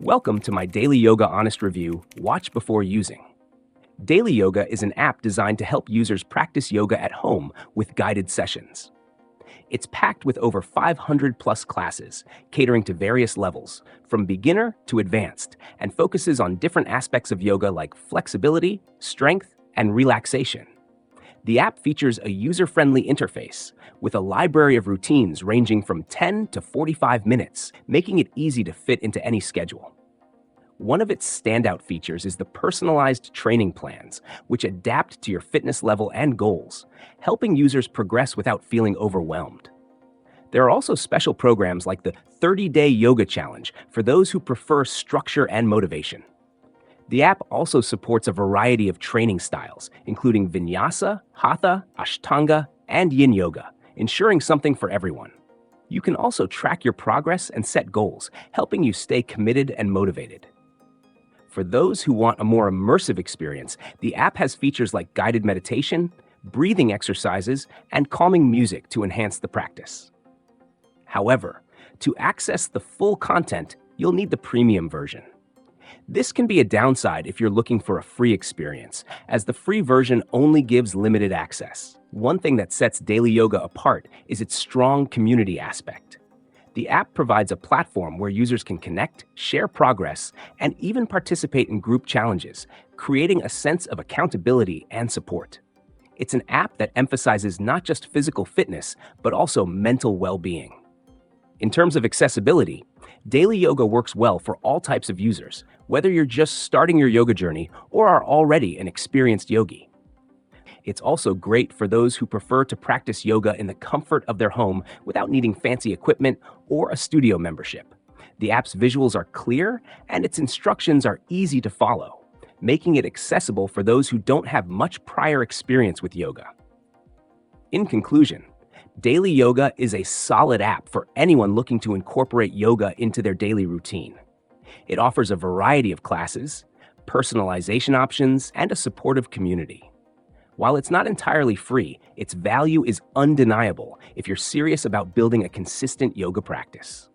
Welcome to my Daily Yoga Honest Review, Watch Before Using. Daily Yoga is an app designed to help users practice yoga at home with guided sessions. It's packed with over 500 plus classes, catering to various levels, from beginner to advanced, and focuses on different aspects of yoga like flexibility, strength, and relaxation. The app features a user-friendly interface with a library of routines ranging from 10 to 45 minutes, making it easy to fit into any schedule. One of its standout features is the personalized training plans, which adapt to your fitness level and goals, helping users progress without feeling overwhelmed. There are also special programs like the 30-Day Yoga Challenge for those who prefer structure and motivation. The app also supports a variety of training styles, including Vinyasa, Hatha, Ashtanga, and Yin Yoga, ensuring something for everyone. You can also track your progress and set goals, helping you stay committed and motivated. For those who want a more immersive experience, the app has features like guided meditation, breathing exercises, and calming music to enhance the practice. However, to access the full content, you'll need the premium version. This can be a downside if you're looking for a free experience, as the free version only gives limited access. One thing that sets Daily Yoga apart is its strong community aspect. The app provides a platform where users can connect, share progress, and even participate in group challenges, creating a sense of accountability and support. It's an app that emphasizes not just physical fitness, but also mental well-being. In terms of accessibility, Daily Yoga works well for all types of users, whether you're just starting your yoga journey or are already an experienced yogi. It's also great for those who prefer to practice yoga in the comfort of their home without needing fancy equipment or a studio membership. The app's visuals are clear and its instructions are easy to follow, making it accessible for those who don't have much prior experience with yoga. In conclusion, Daily Yoga is a solid app for anyone looking to incorporate yoga into their daily routine. It offers a variety of classes, personalization options, and a supportive community. While it's not entirely free, its value is undeniable if you're serious about building a consistent yoga practice.